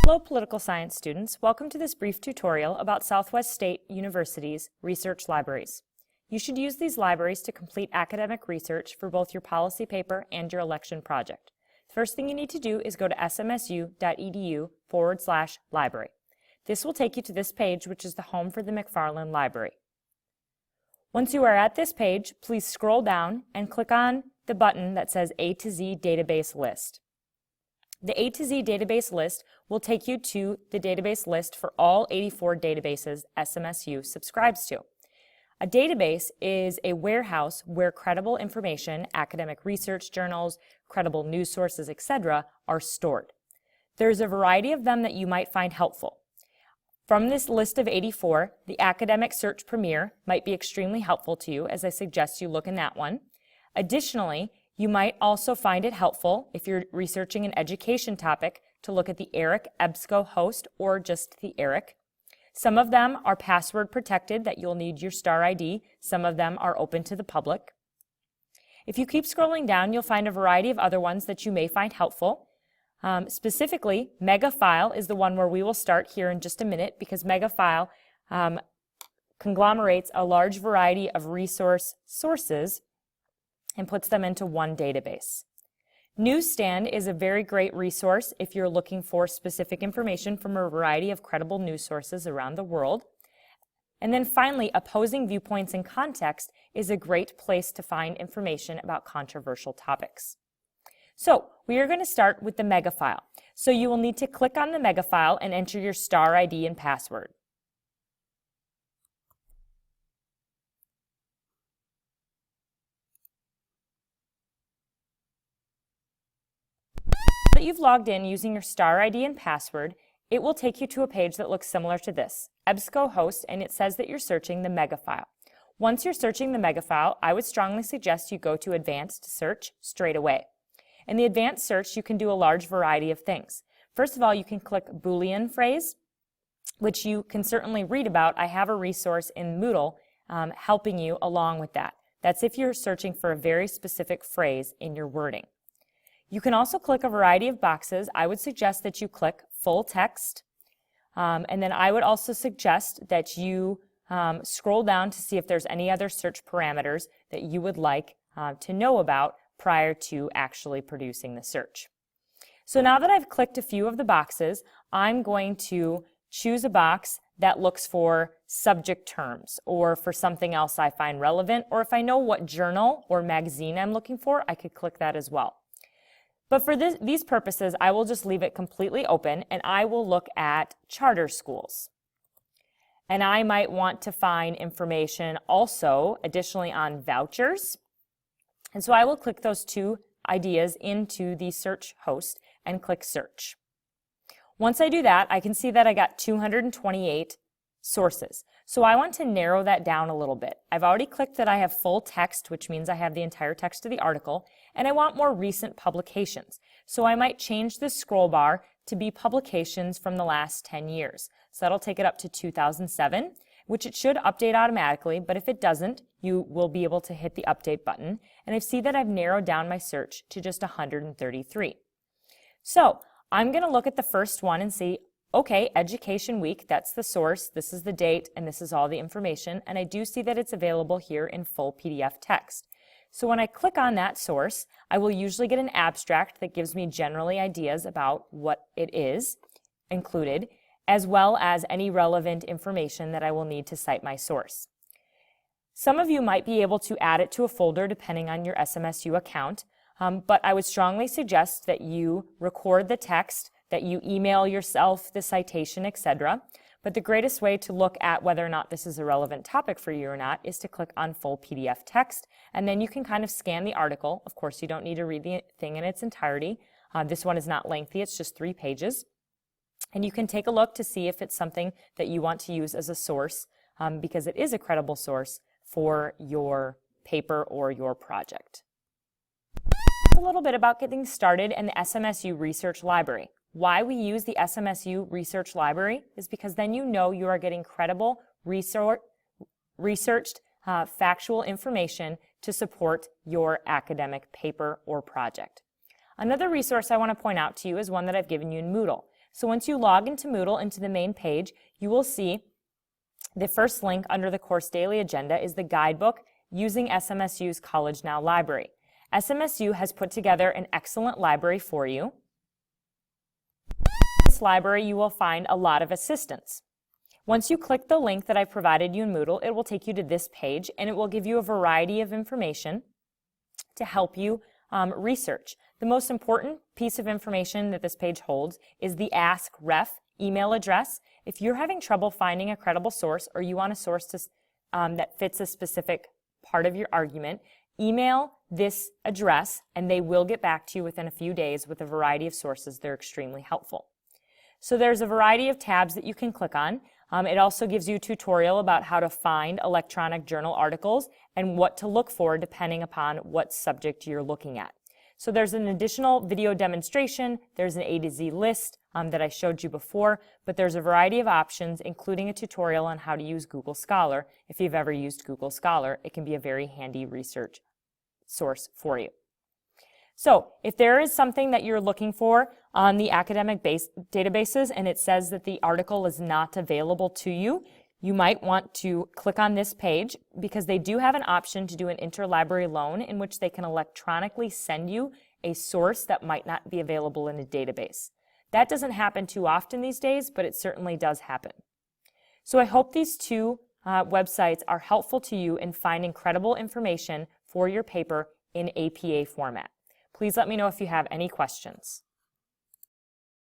Hello political science students, welcome to this brief tutorial about Southwest State University's research libraries. You should use these libraries to complete academic research for both your policy paper and your election project. The first thing you need to do is go to smsu.edu/library. This will take you to this page, which is the home for the McFarland Library. Once you are at this page, please scroll down and click on the button that says A to Z Database List. The A to Z database list will take you to the database list for all 84 databases SMSU subscribes to. A database is a warehouse where credible information, academic research journals, credible news sources, etc. are stored. There's a variety of them that you might find helpful. From this list of 84, the Academic Search Premier might be extremely helpful to you, as I suggest you look in that one. Additionally, you might also find it helpful, if you're researching an education topic, to look at the ERIC EBSCOhost or just the ERIC. Some of them are password protected that you'll need your star ID. Some of them are open to the public. If you keep scrolling down, you'll find a variety of other ones that you may find helpful. Specifically, Megafile is the one where we will start here in just a minute, because Megafile conglomerates a large variety of resource sources and puts them into one database. Newsstand is a very great resource if you're looking for specific information from a variety of credible news sources around the world. And then finally, Opposing Viewpoints in Context is a great place to find information about controversial topics. So we are going to start with the Megafile. So you will need to click on the Megafile and enter your star ID and password. That you've logged in using your star ID and password, it will take you to a page that looks similar to this, EBSCOhost, and it says that you're searching the Megafile. Once you're searching the Megafile, I would strongly suggest you go to Advanced Search straight away. In the Advanced Search, you can do a large variety of things. First of all, you can click Boolean phrase, which you can certainly read about. I have a resource in Moodle helping you along with that. That's if you're searching for a very specific phrase in your wording. You can also click a variety of boxes. I would suggest that you click full text, and then I would also suggest that you scroll down to see if there's any other search parameters that you would like to know about prior to actually producing the search. So now that I've clicked a few of the boxes, I'm going to choose a box that looks for subject terms or for something else I find relevant, or if I know what journal or magazine I'm looking for, I could click that as well. But for these purposes, I will just leave it completely open, and I will look at charter schools. And I might want to find information also additionally on vouchers. And so I will click those two ideas into the search host and click search. Once I do that, I can see that I got 228 sources. So I want to narrow that down a little bit. I've already clicked that I have full text, which means I have the entire text of the article, and I want more recent publications. So I might change the scroll bar to be publications from the last 10 years. So that'll take it up to 2007, which it should update automatically, but if it doesn't, you will be able to hit the update button. And I see that I've narrowed down my search to just 133. So I'm going to look at the first one and see, okay, Education Week, that's the source, this is the date, and this is all the information, and I do see that it's available here in full PDF text. So when I click on that source, I will usually get an abstract that gives me generally ideas about what it is included, as well as any relevant information that I will need to cite my source. Some of you might be able to add it to a folder depending on your SMSU account, but I would strongly suggest that you record the text, that you email yourself the citation, etc. But the greatest way to look at whether or not this is a relevant topic for you or not is to click on full PDF text, and then you can kind of scan the article. Of course, you don't need to read the thing in its entirety. This one is not lengthy, it's just 3 pages. And you can take a look to see if it's something that you want to use as a source, because it is a credible source for your paper or your project. A little bit about getting started in the SMSU Research Library. Why we use the SMSU Research Library is because then you know you are getting credible, researched, factual information to support your academic paper or project. Another resource I want to point out to you is one that I've given you in Moodle. So once you log into Moodle into the main page, you will see the first link under the course daily agenda is the guidebook using SMSU's College Now library. SMSU has put together an excellent library for you. In this library, you will find a lot of assistance. Once you click the link that I provided you in Moodle, it will take you to this page and it will give you a variety of information to help you research. The most important piece of information that this page holds is the Ask Ref email address. If you're having trouble finding a credible source or you want a source that fits a specific part of your argument, email this address and they will get back to you within a few days with a variety of sources. They're extremely helpful. So there's a variety of tabs that you can click on. It also gives you a tutorial about how to find electronic journal articles and what to look for depending upon what subject you're looking at. So there's an additional video demonstration, there's an A to Z list that I showed you before, but there's a variety of options, including a tutorial on how to use Google Scholar. If you've ever used Google Scholar, it can be a very handy research source for you. So if there is something that you're looking for on the academic databases and it says that the article is not available to you, you might want to click on this page because they do have an option to do an interlibrary loan in which they can electronically send you a source that might not be available in a database. That doesn't happen too often these days, but it certainly does happen. So I hope these two websites are helpful to you in finding credible information for your paper in APA format. Please let me know if you have any questions.